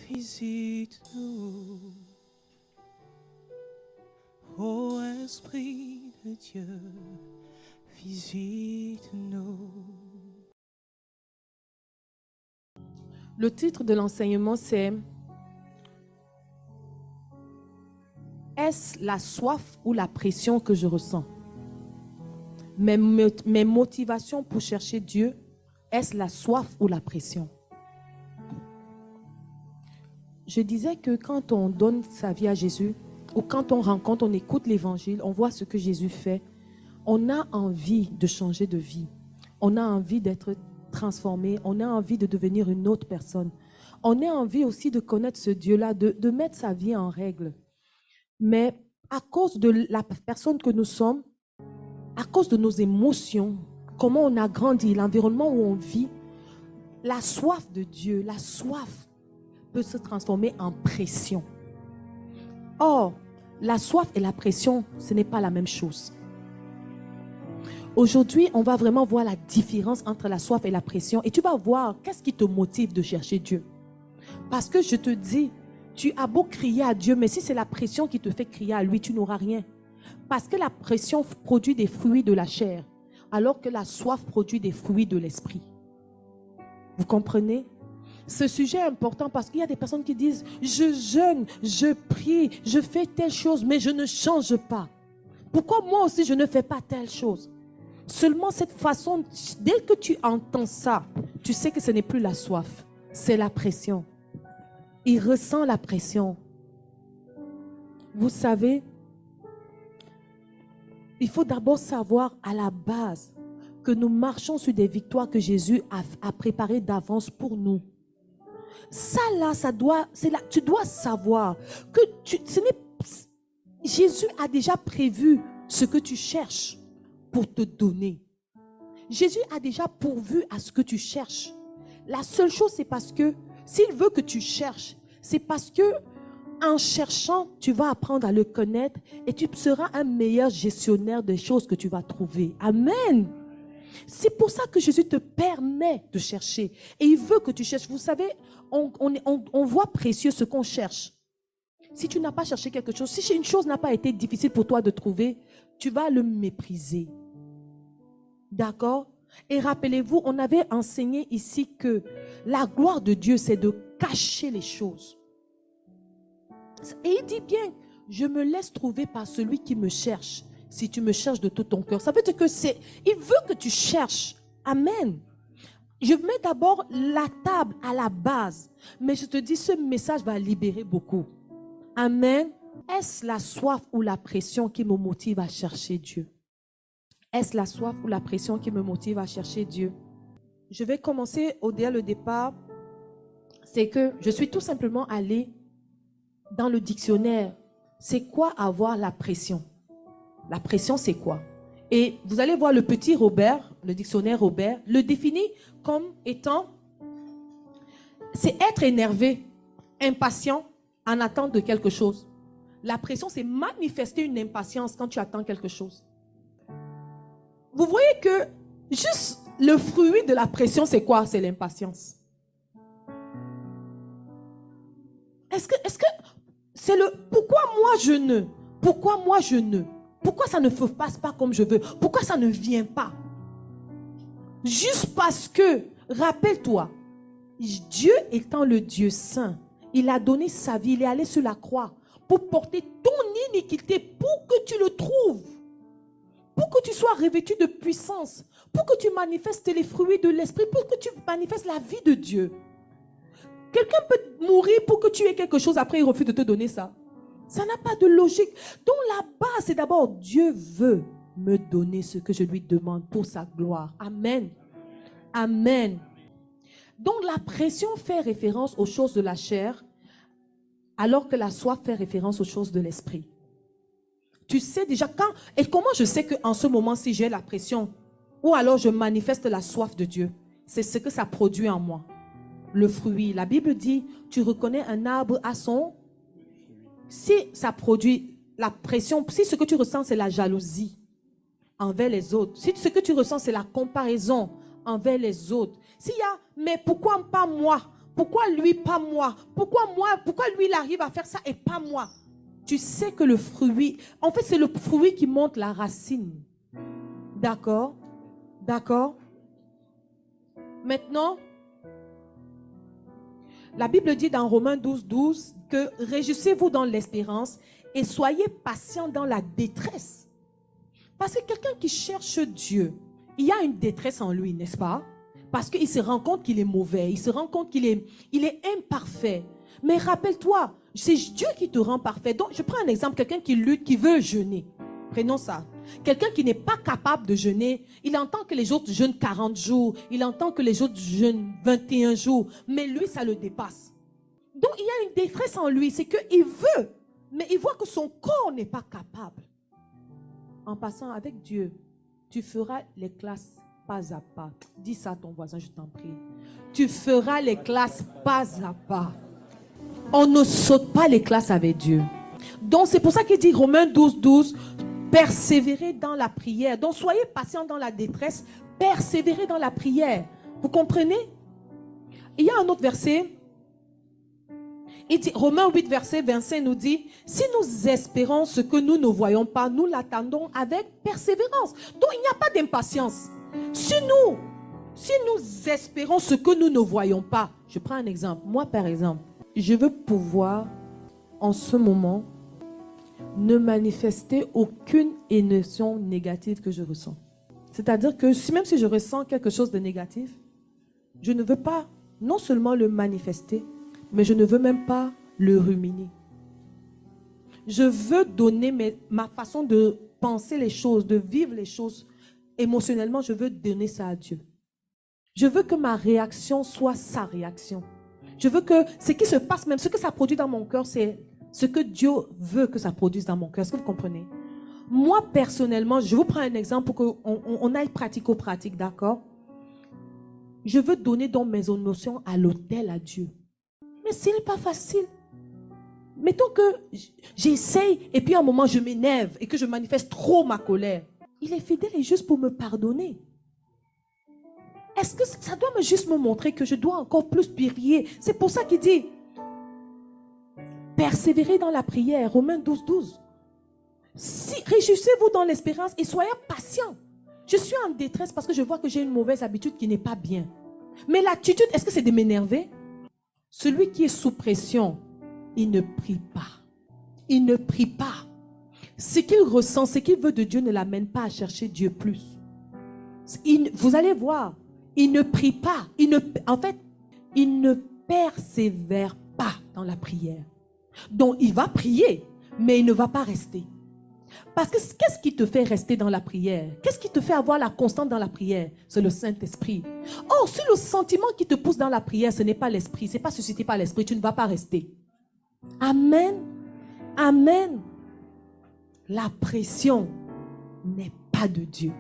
visite-nous. Ô Esprit de Dieu, visite-nous. Le titre de l'enseignement, c'est « Est-ce la soif ou la pression que je ressens? Mes motivations pour chercher Dieu, est-ce la soif ou la pression ?» Je disais que quand on donne sa vie à Jésus, ou quand on rencontre, on écoute l'évangile, on voit ce que Jésus fait, on a envie de changer de vie. On a envie d'être transformé, on a envie de devenir une autre personne. On a envie aussi de connaître ce Dieu-là, de mettre sa vie en règle. Mais à cause de la personne que nous sommes, à cause de nos émotions, comment on a grandi, l'environnement où on vit, la soif de Dieu, la soif peut se transformer en pression. Or, la soif et la pression, ce n'est pas la même chose. Aujourd'hui, on va vraiment voir la différence entre la soif et la pression. Et tu vas voir qu'est-ce qui te motive de chercher Dieu. Parce que je te dis, tu as beau crier à Dieu, mais si c'est la pression qui te fait crier à lui, tu n'auras rien. Parce que la pression produit des fruits de la chair, alors que la soif produit des fruits de l'esprit. Vous comprenez? Ce sujet est important parce qu'il y a des personnes qui disent « Je jeûne, je prie, je fais telle chose, mais je ne change pas. Pourquoi moi aussi je ne fais pas telle chose ?» Seulement cette façon, dès que tu entends ça, tu sais que ce n'est plus la soif, c'est la pression. Il ressent la pression. Vous savez, il faut d'abord savoir à la base que nous marchons sur des victoires que Jésus a préparées d'avance pour nous. Ça là, tu dois savoir que Jésus a déjà prévu ce que tu cherches pour te donner. Jésus a déjà pourvu à ce que tu cherches. La seule chose, c'est parce que s'il veut que tu cherches, c'est parce que en cherchant, tu vas apprendre à le connaître et tu seras un meilleur gestionnaire des choses que tu vas trouver. Amen. C'est pour ça que Jésus te permet de chercher. Et il veut que tu cherches. Vous savez, on voit précieux ce qu'on cherche. Si tu n'as pas cherché quelque chose, si une chose n'a pas été difficile pour toi de trouver, tu vas le mépriser. D'accord? Et rappelez-vous, on avait enseigné ici que la gloire de Dieu, c'est de cacher les choses. Et il dit bien, je me laisse trouver par celui qui me cherche. Si tu me cherches de tout ton cœur, ça veut dire que il veut que tu cherches. Amen. Je mets d'abord la table à la base. Mais je te dis, ce message va libérer beaucoup. Amen. Est-ce la soif ou la pression qui me motive à chercher Dieu? Est-ce la soif ou la pression qui me motive à chercher Dieu? Je vais commencer dès le départ. C'est que je suis tout simplement allée dans le dictionnaire. C'est quoi avoir la pression? La pression, c'est quoi? Et vous allez voir le petit Robert, le dictionnaire Robert, le définit comme étant, c'est être énervé, impatient, en attente de quelque chose. La pression, c'est manifester une impatience quand tu attends quelque chose. Vous voyez que juste le fruit de la pression, c'est quoi? C'est l'impatience. Est-ce que c'est le pourquoi moi je ne? Pourquoi moi je ne? Pourquoi ça ne se passe pas comme je veux? Pourquoi ça ne vient pas? Juste parce que, rappelle-toi, Dieu étant le Dieu saint, il a donné sa vie, il est allé sur la croix pour porter ton iniquité, pour que tu le trouves, pour que tu sois revêtu de puissance, pour que tu manifestes les fruits de l'esprit, pour que tu manifestes la vie de Dieu. Quelqu'un peut mourir pour que tu aies quelque chose, après il refuse de te donner ça. Ça n'a pas de logique. Donc la base, c'est d'abord, Dieu veut me donner ce que je lui demande pour sa gloire. Amen. Amen. Donc la pression fait référence aux choses de la chair, alors que la soif fait référence aux choses de l'esprit. Tu sais déjà quand, et comment je sais qu'en ce moment, si j'ai la pression, ou alors je manifeste la soif de Dieu, c'est ce que ça produit en moi. Le fruit. La Bible dit, tu reconnais un arbre à son... Si ça produit la pression, si ce que tu ressens c'est la jalousie envers les autres, si ce que tu ressens c'est la comparaison envers les autres, s'il y a, mais pourquoi pas moi? Pourquoi lui, pas moi? Pourquoi lui, il arrive à faire ça et pas moi? Tu sais que le fruit, en fait, c'est le fruit qui monte la racine. D'accord? D'accord? Maintenant, la Bible dit dans Romains 12, 12 que réjouissez-vous dans l'espérance et soyez patients dans la détresse. Parce que quelqu'un qui cherche Dieu, il y a une détresse en lui, n'est-ce pas? Parce qu'il se rend compte qu'il est mauvais, il se rend compte qu'il est imparfait. Mais rappelle-toi, c'est Dieu qui te rend parfait. Donc, je prends un exemple, quelqu'un qui lutte, qui veut jeûner. Prenons ça. Quelqu'un qui n'est pas capable de jeûner, il entend que les autres jeûnent 40 jours, il entend que les autres jeûnent 21 jours, mais lui, ça le dépasse. Donc, il y a une détresse en lui, c'est qu'il veut, mais il voit que son corps n'est pas capable. En passant avec Dieu, tu feras les classes pas à pas. Dis ça à ton voisin, je t'en prie. Tu feras les classes pas à pas. On ne saute pas les classes avec Dieu. Donc, c'est pour ça qu'il dit Romains 12, 12, persévérez dans la prière. Donc, soyez patients dans la détresse, persévérez dans la prière. Vous comprenez? Il y a un autre verset. Il dit, Romains 8, verset 25 nous dit, si nous espérons ce que nous ne voyons pas, nous l'attendons avec persévérance. Donc, il n'y a pas d'impatience. Si nous espérons ce que nous ne voyons pas, je prends un exemple. Moi, par exemple, je veux pouvoir, en ce moment, ne manifester aucune émotion négative que je ressens. C'est-à-dire que même si je ressens quelque chose de négatif, je ne veux pas non seulement le manifester, mais je ne veux même pas le ruminer. Je veux donner ma façon de penser les choses, de vivre les choses émotionnellement, je veux donner ça à Dieu. Je veux que ma réaction soit sa réaction. Je veux que ce qui se passe, même ce que ça produit dans mon cœur, c'est ce que Dieu veut que ça produise dans mon cœur. Est-ce que vous comprenez? Moi, personnellement, je vous prends un exemple pour qu'on aille pratico-pratique, d'accord? Je veux donner donc mes émotions à l'autel à Dieu. Mais ce n'est pas facile. Mettons que j'essaye et puis à un moment je m'énerve et que je manifeste trop ma colère. Il est fidèle et juste pour me pardonner. Est-ce que ça doit juste me montrer que je dois encore plus prier? C'est pour ça qu'il dit persévérez dans la prière. Romains 12, 12. Réjouissez-vous dans l'espérance et soyez patients. Je suis en détresse parce que je vois que j'ai une mauvaise habitude qui n'est pas bien. Mais l'attitude, est-ce que c'est de m'énerver? Celui qui est sous pression, il ne prie pas. Il ne prie pas. Ce qu'il ressent, ce qu'il veut de Dieu ne l'amène pas à chercher Dieu plus. Vous allez voir, il ne prie pas. En fait, il ne persévère pas dans la prière. Donc, il va prier, mais il ne va pas rester. Parce que qu'est-ce qui te fait rester dans la prière? Qu'est-ce qui te fait avoir la constante dans la prière? C'est le Saint-Esprit. Or, si le sentiment qui te pousse dans la prière, ce n'est pas l'esprit, ce n'est pas suscité par l'esprit, tu ne vas pas rester. Amen. Amen. La pression n'est pas de Dieu.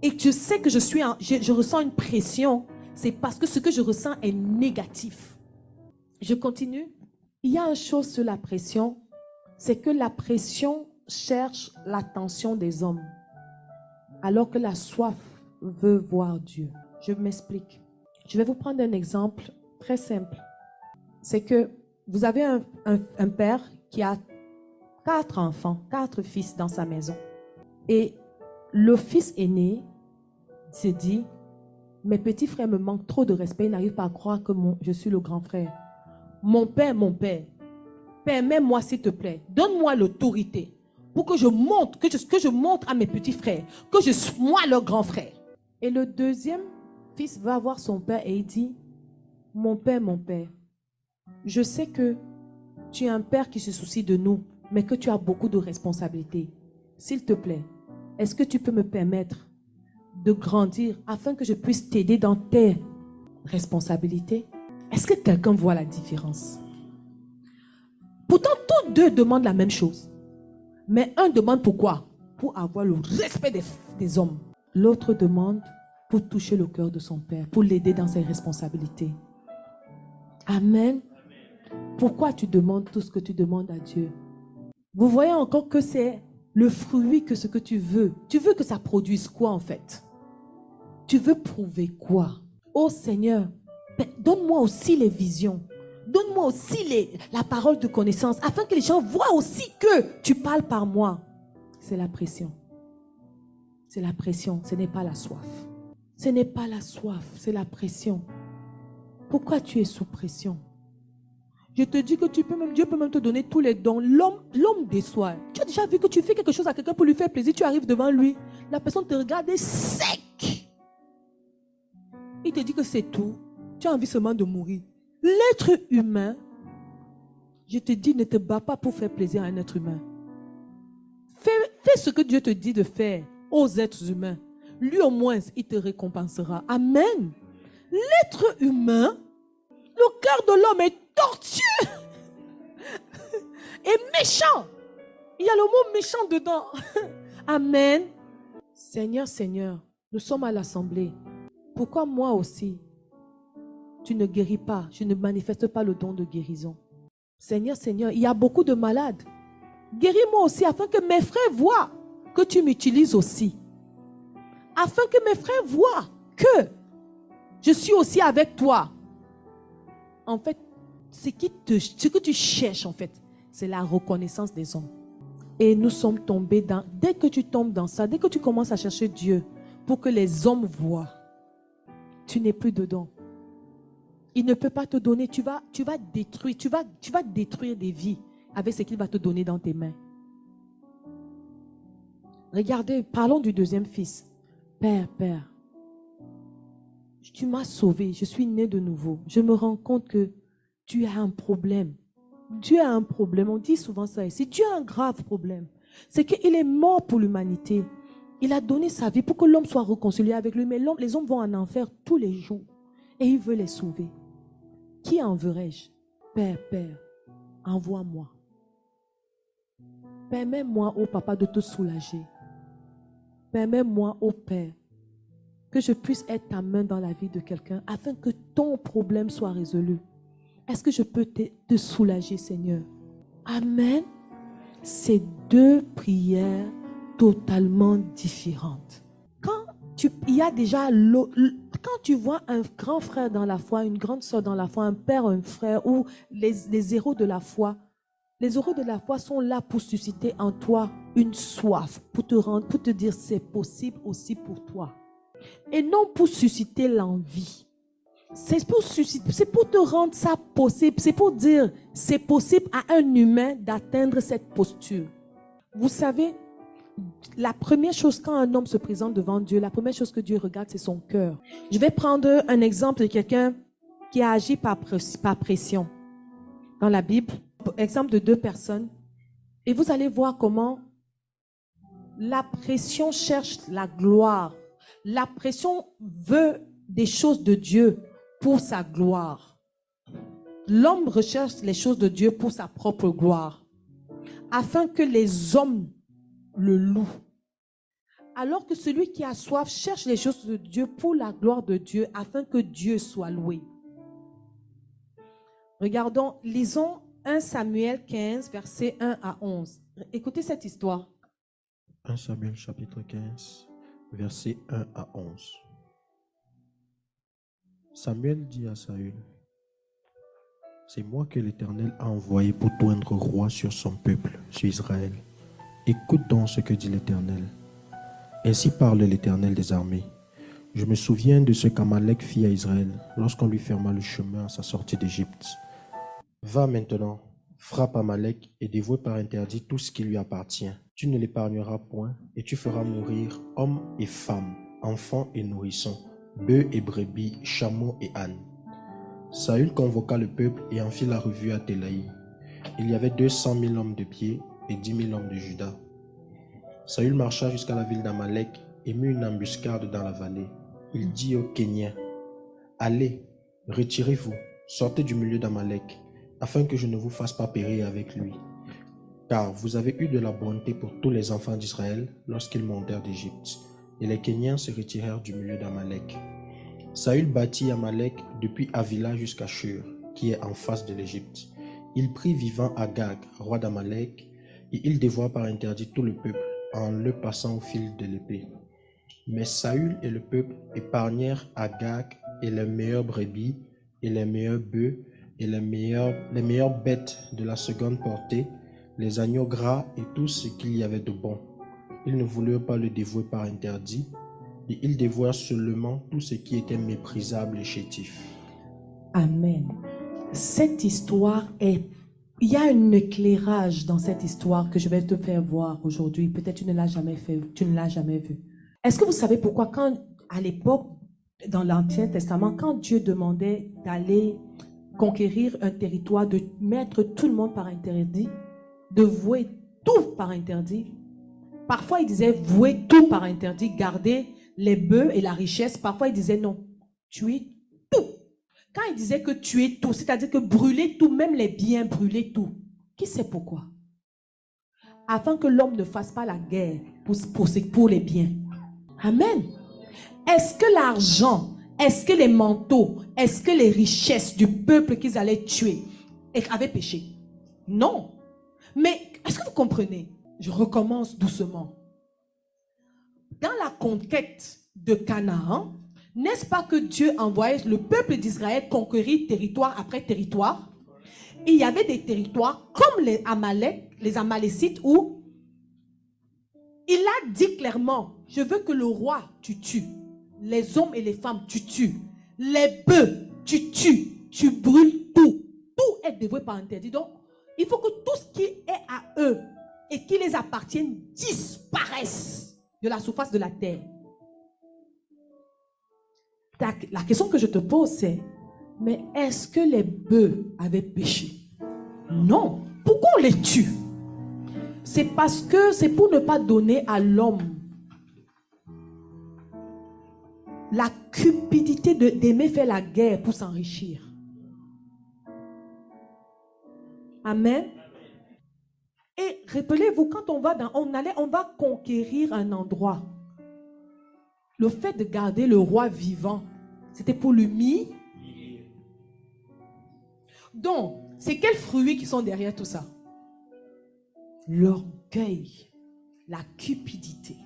Et je sais que je ressens une pression, c'est parce que ce que je ressens est négatif. Je continue. Il y a une chose sur la pression, c'est que la pression cherche l'attention des hommes, alors que la soif veut voir Dieu. Je m'explique. Je vais vous prendre un exemple très simple. C'est que vous avez un père qui a 4 enfants, 4 fils dans sa maison. Et le fils aîné se dit, mes petits frères me manquent trop de respect, ils n'arrivent pas à croire que je suis le grand frère. Mon père, permets-moi s'il te plaît, donne-moi l'autorité pour que je montre, que je montre à mes petits frères que je suis moi leur grand frère. Et le deuxième fils va voir son père et il dit, mon père, je sais que tu es un père qui se soucie de nous, mais que tu as beaucoup de responsabilités. S'il te plaît, est-ce que tu peux me permettre de grandir afin que je puisse t'aider dans tes responsabilités? Est-ce que quelqu'un voit la différence? Pourtant, tous deux demandent la même chose. Mais un demande pourquoi? Pour avoir le respect des hommes. L'autre demande pour toucher le cœur de son père, pour l'aider dans ses responsabilités. Amen. Pourquoi tu demandes tout ce que tu demandes à Dieu? Vous voyez encore que c'est le fruit que ce que tu veux. Tu veux que ça produise quoi en fait? Tu veux prouver quoi? Oh Seigneur, Donne-moi aussi les visions. Donne-moi aussi la parole de connaissance, afin que les gens voient aussi que tu parles par moi. C'est la pression. C'est la pression, ce n'est pas la soif. Ce n'est pas la soif, c'est la pression. Pourquoi tu es sous pression? Je te dis que Dieu peut même te donner tous les dons. L'homme déçoit. Tu as déjà vu que tu fais quelque chose à quelqu'un pour lui faire plaisir, tu arrives devant lui, la personne te regarde sec. Il te dit que c'est tout. Tu as envie seulement de mourir. L'être humain, je te dis, ne te bats pas pour faire plaisir à un être humain. Fais ce que Dieu te dit de faire aux êtres humains. Lui au moins, il te récompensera. Amen. L'être humain, le cœur de l'homme est tortueux et méchant. Il y a le mot méchant dedans. Amen. Seigneur, Seigneur, nous sommes à l'assemblée. Pourquoi moi aussi, tu ne guéris pas, je ne manifeste pas le don de guérison? Seigneur, Seigneur, il y a beaucoup de malades. Guéris-moi aussi afin que mes frères voient que tu m'utilises aussi. Afin que mes frères voient que je suis aussi avec toi. En fait, ce que tu cherches, en fait, c'est la reconnaissance des hommes. Et nous sommes tombés dans... Dès que tu tombes dans ça, dès que tu commences à chercher Dieu pour que les hommes voient, tu n'es plus dedans. Il ne peut pas te donner. Tu vas détruire des vies avec ce qu'il va te donner dans tes mains. Regardez, parlons du deuxième fils. Père, tu m'as sauvé, je suis né de nouveau. Je me rends compte que tu as un problème. Dieu a un problème, on dit souvent ça ici. Dieu a un grave problème. C'est qu'il est mort pour l'humanité. Il a donné sa vie pour que l'homme soit réconcilié avec lui. Mais les hommes vont en enfer tous les jours. Et il veut les sauver. Qui enverrai-je? Père, envoie-moi. Permets-moi, ô papa, de te soulager. Permets-moi, ô Père, que je puisse être ta main dans la vie de quelqu'un afin que ton problème soit résolu. Est-ce que je peux te soulager, Seigneur? Amen. C'est deux prières totalement différentes. Il y a déjà quand tu vois un grand frère dans la foi, une grande soeur dans la foi, un père, un frère ou les héros de la foi, les héros de la foi sont là pour susciter en toi une soif, pour te dire c'est possible aussi pour toi. Et non pour susciter l'envie. C'est pour te rendre ça possible. C'est pour dire c'est possible à un humain d'atteindre cette posture. Vous savez, la première chose quand un homme se présente devant Dieu, la première chose que Dieu regarde, c'est son cœur. Je vais prendre un exemple de quelqu'un qui a agi par pression. Dans la Bible, exemple de deux personnes. Et vous allez voir comment la pression cherche la gloire. La pression veut des choses de Dieu pour sa gloire. L'homme recherche les choses de Dieu pour sa propre gloire, afin que les hommes le louent. Alors que celui qui a soif cherche les choses de Dieu pour la gloire de Dieu, afin que Dieu soit loué. Regardons, lisons 1 Samuel 15, versets 1 à 11. Écoutez cette histoire. 1 Samuel chapitre 15, versets 1 à 11. Samuel dit à Saül, « C'est moi que l'Éternel a envoyé pour t'oindre roi sur son peuple, sur Israël. Écoute donc ce que dit l'Éternel. Ainsi parle l'Éternel des armées. Je me souviens de ce qu'Amalek fit à Israël lorsqu'on lui ferma le chemin à sa sortie d'Égypte. Va maintenant, frappe Amalek et dévoue par interdit tout ce qui lui appartient. Tu ne l'épargneras point et tu feras mourir hommes et femmes, enfants et nourrissons, bœufs et brebis, chameaux et ânes. » Saül convoqua le peuple et en fit la revue à Télaïm. Il y avait 200 000 hommes de pied et 10 000 hommes de Juda. Saül marcha jusqu'à la ville d'Amalek et mit une embuscade dans la vallée. Il dit aux Kéniens, « Allez, retirez-vous, sortez du milieu d'Amalek, afin que je ne vous fasse pas périr avec lui. Car vous avez eu de la bonté pour tous les enfants d'Israël lorsqu'ils montèrent d'Égypte. » Et les Kéniens se retirèrent du milieu d'Amalek. Saül bâtit Amalek depuis Avila jusqu'à Shur, qui est en face de l'Égypte. Il prit vivant Agag, roi d'Amalek, et il dévora par interdit tout le peuple en le passant au fil de l'épée. Mais Saül et le peuple épargnèrent Agag et les meilleures brebis, et les meilleurs bœufs et les meilleures bêtes de la seconde portée, les agneaux gras et tout ce qu'il y avait de bon. Ils ne voulurent pas le dévouer par interdit, et ils dévouèrent seulement tout ce qui était méprisable et chétif. Amen. Cette histoire est... Il y a un éclairage dans cette histoire que je vais te faire voir aujourd'hui. Peut-être tu ne l'as jamais fait, tu ne l'as jamais vu. Est-ce que vous savez pourquoi quand, à l'époque, dans l'Ancien Testament, quand Dieu demandait d'aller conquérir un territoire, de mettre tout le monde par interdit, de vouer tout par interdit, parfois il disait vouer tout par interdit, garder les bœufs et la richesse. Parfois il disait non, tuer tout. Quand il disait que tuer tout, c'est-à-dire que brûler tout, même les biens, brûler tout. Qui sait pourquoi? Afin que l'homme ne fasse pas la guerre pour les biens. Amen. Est-ce que l'argent, est-ce que les manteaux, est-ce que les richesses du peuple qu'ils allaient tuer avaient péché? Non. Mais est-ce que vous comprenez? Je recommence doucement. Dans la conquête de Canaan, n'est-ce pas que Dieu envoyait le peuple d'Israël conquérir territoire après territoire? Et il y avait des territoires comme les Amalécites où il a dit clairement, je veux que le roi tu tues, les hommes et les femmes tu tues, les bœufs tu tues, tu brûles tout. Tout est dévoué par interdit. Donc, il faut que tout ce qui est à eux et qui les appartiennent disparaisse de la surface de la terre. La question que je te pose, c'est, mais est-ce que les bœufs avaient péché? Non. Pourquoi on les tue? C'est parce que c'est pour ne pas donner à l'homme la cupidité d'aimer faire la guerre pour s'enrichir. Amen. Et rappelez-vous, quand on va conquérir un endroit. Le fait de garder le roi vivant, c'était pour l'humilier. Donc, c'est quels fruits qui sont derrière tout ça? L'orgueil, la cupidité.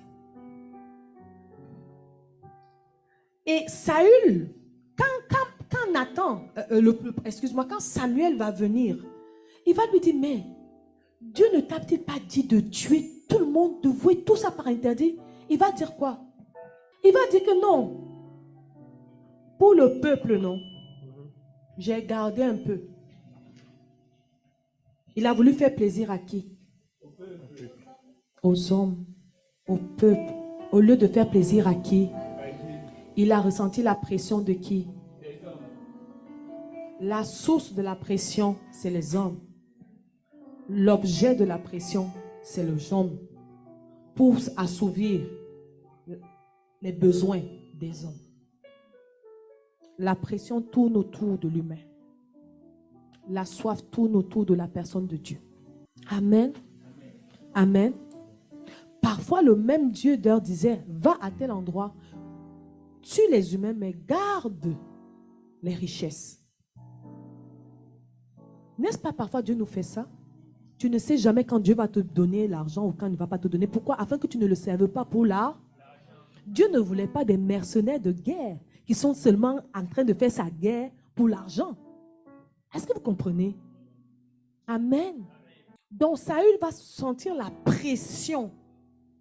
Et Saül, quand Nathan, quand Samuel va venir, il va lui dire, mais Dieu ne t'a-t-il pas dit de tuer tout le monde, de vouer tout ça par interdit? Il va dire quoi? Il va dire que non. Pour le peuple, non. J'ai gardé un peu. Il a voulu faire plaisir à qui? Aux hommes, au peuple. Au lieu de faire plaisir à qui? Il a ressenti la pression de qui? La source de la pression, c'est les hommes. L'objet de la pression, c'est les hommes. Pour assouvir les besoins des hommes. La pression tourne autour de l'humain. La soif tourne autour de la personne de Dieu. Amen. Amen. Parfois, le même Dieu leur disait, va à tel endroit, tue les humains, mais garde les richesses. N'est-ce pas parfois Dieu nous fait ça? Tu ne sais jamais quand Dieu va te donner l'argent ou quand il ne va pas te donner. Pourquoi? Afin que tu ne le serves pas pour l'art. Dieu ne voulait pas des mercenaires de guerre qui sont seulement en train de faire sa guerre pour l'argent. Est-ce que vous comprenez? Amen. Donc Saül va sentir la pression.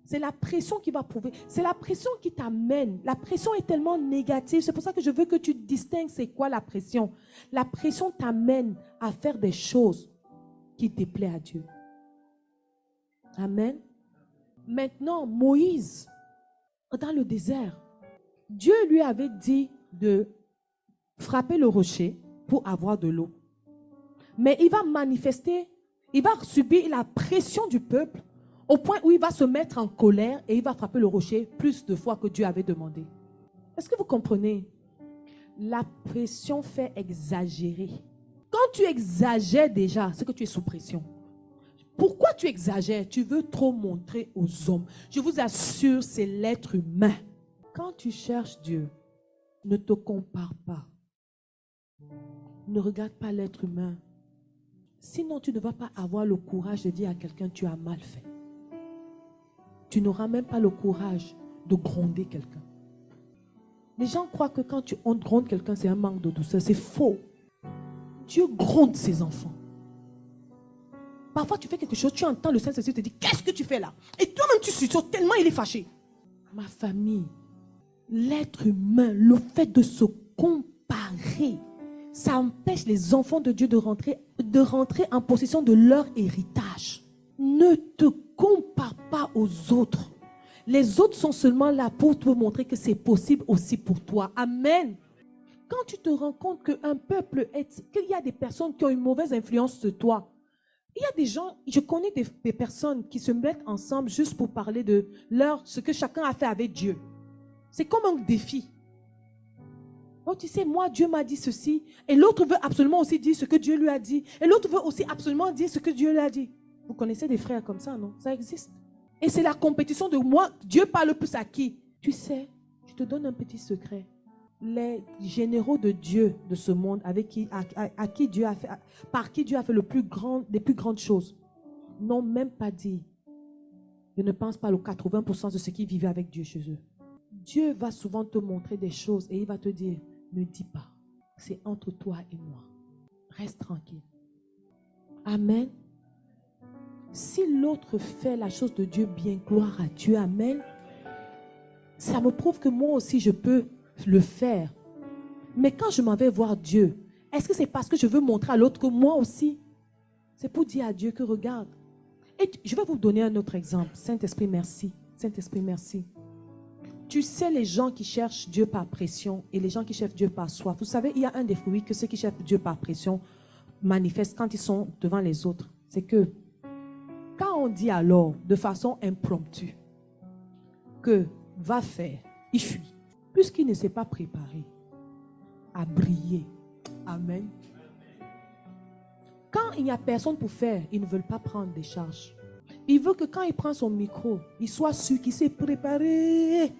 C'est la pression qui va prouver. C'est la pression qui t'amène. La pression est tellement négative. C'est pour ça que je veux que tu distingues c'est quoi la pression. La pression t'amène à faire des choses qui déplaisent à Dieu. Amen. Maintenant, Moïse, dans le désert, Dieu lui avait dit de frapper le rocher pour avoir de l'eau. Mais il va manifester, il va subir la pression du peuple au point où il va se mettre en colère et il va frapper le rocher plus de fois que Dieu avait demandé. Est-ce que vous comprenez? La pression fait exagérer. Quand tu exagères déjà, c'est que tu es sous pression. Pourquoi tu exagères? Tu veux trop montrer aux hommes. Je vous assure, c'est l'être humain. Quand tu cherches Dieu, ne te compare pas. Ne regarde pas l'être humain. Sinon, tu ne vas pas avoir le courage de dire à quelqu'un tu as mal fait. Tu n'auras même pas le courage de gronder quelqu'un. Les gens croient que quand on gronde quelqu'un, c'est un manque de douceur. C'est faux. Dieu gronde ses enfants. Parfois, tu fais quelque chose, tu entends le Saint-Esprit te dire, qu'est-ce que tu fais là? Et toi-même, tu sursautes tellement il est fâché. Ma famille, l'être humain, le fait de se comparer, ça empêche les enfants de Dieu de rentrer en possession de leur héritage. Ne te compare pas aux autres. Les autres sont seulement là pour te montrer que c'est possible aussi pour toi. Amen. Quand tu te rends compte qu'un peuple qu'il y a des personnes qui ont une mauvaise influence sur toi, il y a des gens, je connais des personnes qui se mettent ensemble juste pour parler de ce que chacun a fait avec Dieu. C'est comme un défi. Oh, tu sais, moi, Dieu m'a dit ceci. Et l'autre veut absolument aussi dire ce que Dieu lui a dit. Et l'autre veut aussi absolument dire ce que Dieu lui a dit. Vous connaissez des frères comme ça, non? Ça existe. Et c'est la compétition de moi. Dieu parle plus à qui? Tu sais, je te donne un petit secret. Les généraux de Dieu de ce monde, par qui Dieu a fait les plus grandes choses, n'ont même pas dit. Je ne pense pas aux 80% de ceux qui vivaient avec Dieu chez eux. Dieu va souvent te montrer des choses et il va te dire, ne dis pas. C'est entre toi et moi. Reste tranquille. Amen. Si l'autre fait la chose de Dieu bien, gloire à Dieu, amen. Ça me prouve que moi aussi je peux le faire. Mais quand je m'en vais voir Dieu, est-ce que c'est parce que je veux montrer à l'autre que moi aussi? C'est pour dire à Dieu que regarde. Et je vais vous donner un autre exemple. Saint-Esprit, merci. Saint-Esprit, merci. Tu sais, les gens qui cherchent Dieu par pression et les gens qui cherchent Dieu par soif. Vous savez, il y a un des fruits que ceux qui cherchent Dieu par pression manifestent quand ils sont devant les autres. C'est que quand on dit alors, de façon impromptue, que va faire, il fuit. Puisqu'il ne s'est pas préparé à briller. Amen. Quand il n'y a personne pour faire, ils ne veulent pas prendre des charges. Il veut que quand il prend son micro, il soit sûr qu'il s'est préparé.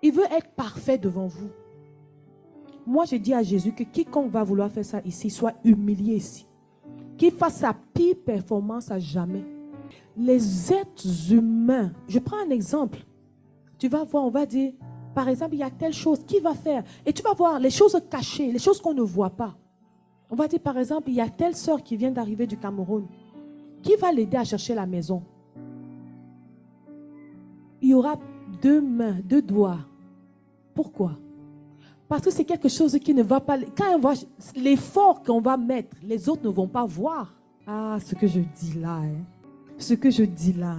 Il veut être parfait devant vous. Moi, je dis à Jésus que quiconque va vouloir faire ça ici, soit humilié ici. Qu'il fasse sa pire performance à jamais. Les êtres humains, je prends un exemple. Tu vas voir, on va dire, par exemple, il y a telle chose, qui va faire? Et tu vas voir les choses cachées, les choses qu'on ne voit pas. On va dire, par exemple, il y a telle sœur qui vient d'arriver du Cameroun. Qui va l'aider à chercher la maison? Il y aura 2 mains, 2 doigts. Pourquoi? Parce que c'est quelque chose qui ne va pas... Quand on voit l'effort qu'on va mettre, les autres ne vont pas voir. Ah, ce que je dis là. Ce que je dis là.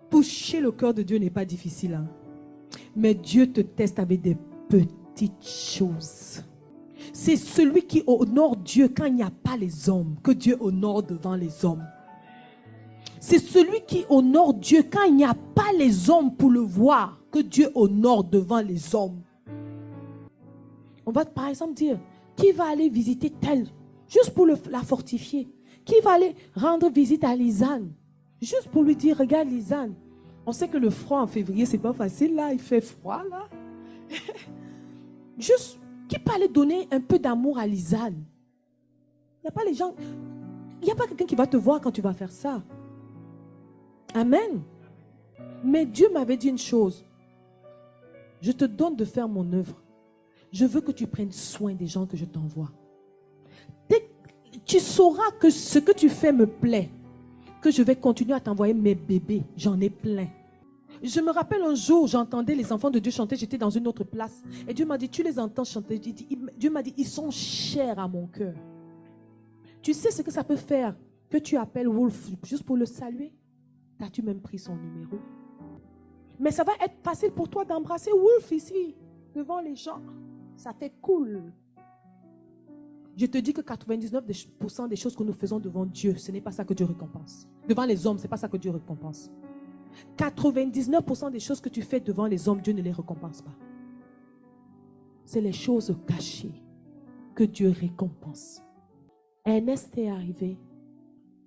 Toucher le cœur de Dieu n'est pas difficile. Mais Dieu te teste avec des petites choses. C'est celui qui honore Dieu quand il n'y a pas les hommes, que Dieu honore devant les hommes. C'est celui qui honore Dieu quand il n'y a pas les hommes pour le voir, que Dieu honore devant les hommes. On va par exemple dire, qui va aller visiter tel, juste pour la fortifier? Qui va aller rendre visite à Lisanne, juste pour lui dire, regarde Lisanne, on sait que le froid en février, c'est pas facile là, il fait froid là. Juste, qui peut aller donner un peu d'amour à Lisanne? Il n'y a pas les gens, il n'y a pas quelqu'un qui va te voir quand tu vas faire ça. Amen. Mais Dieu m'avait dit une chose. Je te donne de faire mon œuvre. Je veux que tu prennes soin des gens que je t'envoie. Tu sauras que ce que tu fais me plaît. Que je vais continuer à t'envoyer mes bébés. J'en ai plein. Je me rappelle un jour, j'entendais les enfants de Dieu chanter. J'étais dans une autre place. Et Dieu m'a dit, tu les entends chanter. Dieu m'a dit, ils sont chers à mon cœur. Tu sais ce que ça peut faire? Que tu appelles Wolf juste pour le saluer? As-tu même pris son numéro? Mais ça va être facile pour toi d'embrasser Wolf ici, devant les gens. Ça fait cool. Je te dis que 99% des choses que nous faisons devant Dieu, ce n'est pas ça que Dieu récompense. Devant les hommes, ce n'est pas ça que Dieu récompense. 99% des choses que tu fais devant les hommes, Dieu ne les récompense pas. C'est les choses cachées que Dieu récompense. Ernest est arrivé.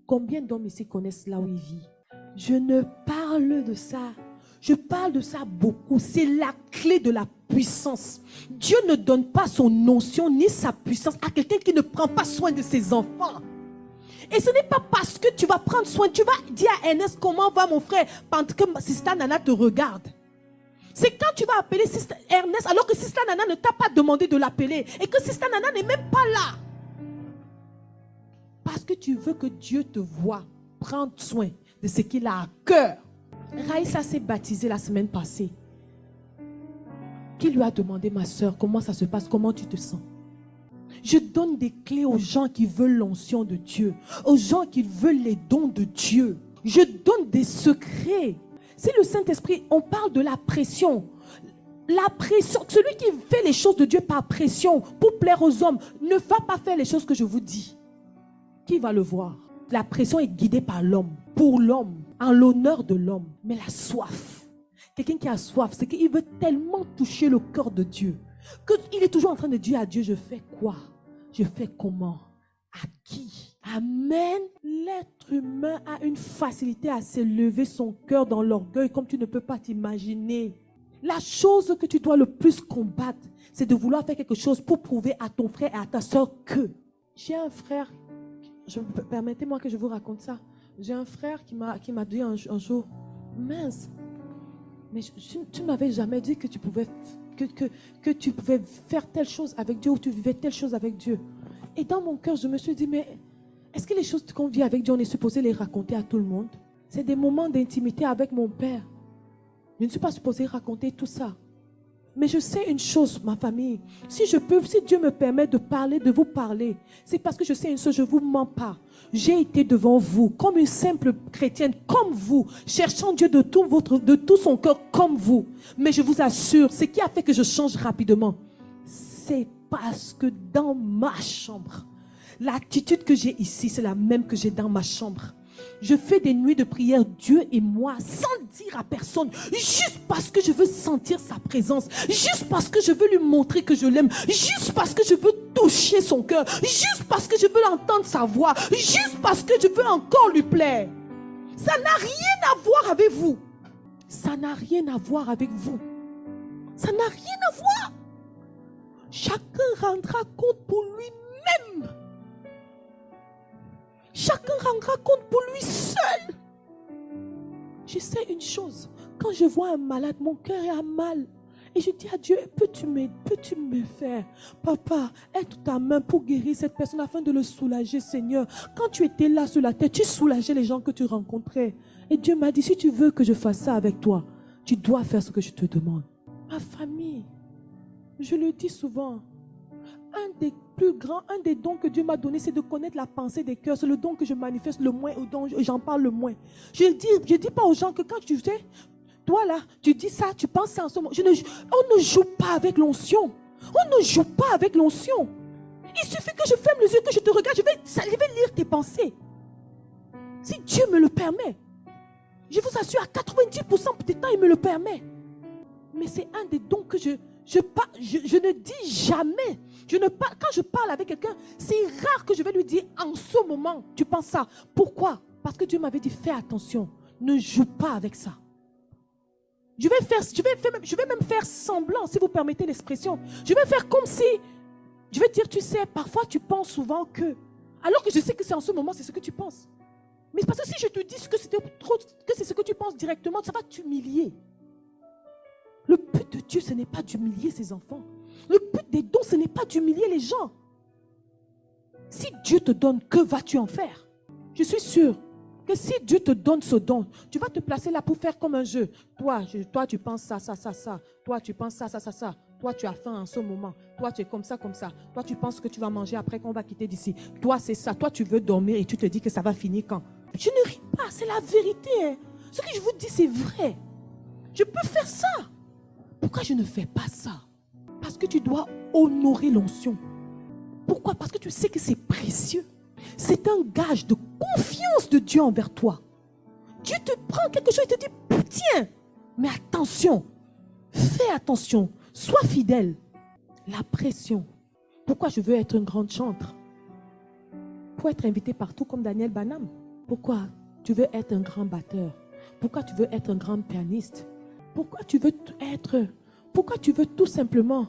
Combien d'hommes ici connaissent là où il vit? Je ne parle de ça. Je parle de ça beaucoup. C'est la clé de la puissance. Dieu ne donne pas son notion ni sa puissance à quelqu'un qui ne prend pas soin de ses enfants. Et ce n'est pas parce que tu vas prendre soin, tu vas dire à Ernest comment va mon frère pendant que Sister Nana te regarde. C'est quand tu vas appeler Sister Ernest alors que Sister Nana ne t'a pas demandé de l'appeler et que Sister Nana n'est même pas là. Parce que tu veux que Dieu te voie prendre soin de ce qu'il a à cœur. Raïssa s'est baptisée la semaine passée. Qui lui a demandé, ma soeur, comment ça se passe, comment tu te sens? Je donne des clés aux gens qui veulent l'onction de Dieu, aux gens qui veulent les dons de Dieu. Je donne des secrets. C'est le Saint-Esprit, on parle de la pression. La pression, celui qui fait les choses de Dieu par pression pour plaire aux hommes ne va pas faire les choses que je vous dis. Qui va le voir? La pression est guidée par l'homme, pour l'homme, en l'honneur de l'homme. Mais la soif, quelqu'un qui a soif, c'est qu'il veut tellement toucher le cœur de Dieu qu'il est toujours en train de dire à Dieu, je fais quoi? Je fais comment? À qui? Amen. L'être humain a une facilité à s'élever son cœur dans l'orgueil comme tu ne peux pas t'imaginer. La chose que tu dois le plus combattre, c'est de vouloir faire quelque chose pour prouver à ton frère et à ta soeur que. J'ai un frère, permettez-moi que je vous raconte ça. J'ai un frère qui m'a dit un jour, mince, mais tu ne m'avais jamais dit que tu pouvais que tu pouvais faire telle chose avec Dieu ou tu vivais telle chose avec Dieu. Et dans mon cœur, je me suis dit, mais est-ce que les choses qu'on vit avec Dieu, on est supposé les raconter à tout le monde? C'est des moments d'intimité avec mon Père. Je ne suis pas supposée raconter tout ça. Mais je sais une chose, ma famille. Si Dieu me permet de parler, de vous parler, c'est parce que je sais une chose, je ne vous mens pas. J'ai été devant vous, comme une simple chrétienne, comme vous, cherchant Dieu de tout son cœur, comme vous. Mais je vous assure, ce qui a fait que je change rapidement, c'est parce que dans ma chambre, l'attitude que j'ai ici, c'est la même que j'ai dans ma chambre. Je fais des nuits de prière, Dieu et moi, sans dire à personne, juste parce que je veux sentir sa présence, juste parce que je veux lui montrer que je l'aime, juste parce que je veux toucher son cœur, juste parce que je veux entendre sa voix, juste parce que je veux encore lui plaire. Ça n'a rien à voir avec vous. Ça n'a rien à voir avec vous. Ça n'a rien à voir. Chacun rendra compte pour lui-même. Chacun rendra compte pour lui seul. Je sais une chose. Quand je vois un malade, mon cœur est à mal. Et je dis à Dieu, peux-tu me faire? Papa, aide ta main pour guérir cette personne afin de le soulager, Seigneur. Quand tu étais là sur la terre, tu soulageais les gens que tu rencontrais. Et Dieu m'a dit, si tu veux que je fasse ça avec toi, tu dois faire ce que je te demande. Ma famille, je le dis souvent, un des dons que Dieu m'a donné, c'est de connaître la pensée des cœurs. C'est le don que je manifeste le moins, au don j'en parle le moins. Je dis pas aux gens que quand tu sais, toi là, tu dis ça, tu penses ça en ce moment. On ne joue pas avec l'onction. On ne joue pas avec l'onction. Il suffit que je ferme les yeux, que je te regarde, je vais lire tes pensées. Si Dieu me le permet. Je vous assure, à 90% du temps, il me le permet. Mais c'est un des dons que je ne dis jamais. Quand je parle avec quelqu'un, c'est rare que je vais lui dire en ce moment, tu penses ça. Pourquoi? Parce que Dieu m'avait dit, fais attention, ne joue pas avec ça. Je vais même faire semblant, si vous permettez l'expression. Je vais faire comme si, je vais dire, tu sais, parfois tu penses souvent que, alors que je sais que c'est en ce moment, c'est ce que tu penses. Mais parce que si je te dis que c'est ce que tu penses directement, ça va t'humilier. Le but de Dieu, ce n'est pas d'humilier ses enfants. Le but des dons, ce n'est pas d'humilier les gens. Si Dieu te donne, que vas-tu en faire? Je suis sûre que si Dieu te donne ce don, tu vas te placer là pour faire comme un jeu. Toi, tu penses ça. Toi, tu penses ça. Toi, tu as faim en ce moment. Toi, tu es comme ça. Toi, tu penses que tu vas manger après qu'on va quitter d'ici. Toi, c'est ça. Toi, tu veux dormir et tu te dis que ça va finir quand? Je ne ris pas, c'est la vérité. Hein. Ce que je vous dis, c'est vrai. Je peux faire ça. Pourquoi je ne fais pas ça? Parce que tu dois honorer l'onction. Pourquoi? Parce que tu sais que c'est précieux. C'est un gage de confiance de Dieu envers toi. Dieu te prend quelque chose et te dit, tiens, mais attention, fais attention, sois fidèle. La pression. Pourquoi je veux être une grande chantre? Pour être invité partout comme Daniel Banham. Pourquoi tu veux être un grand batteur? Pourquoi tu veux être un grand pianiste? Pourquoi tu veux tout simplement?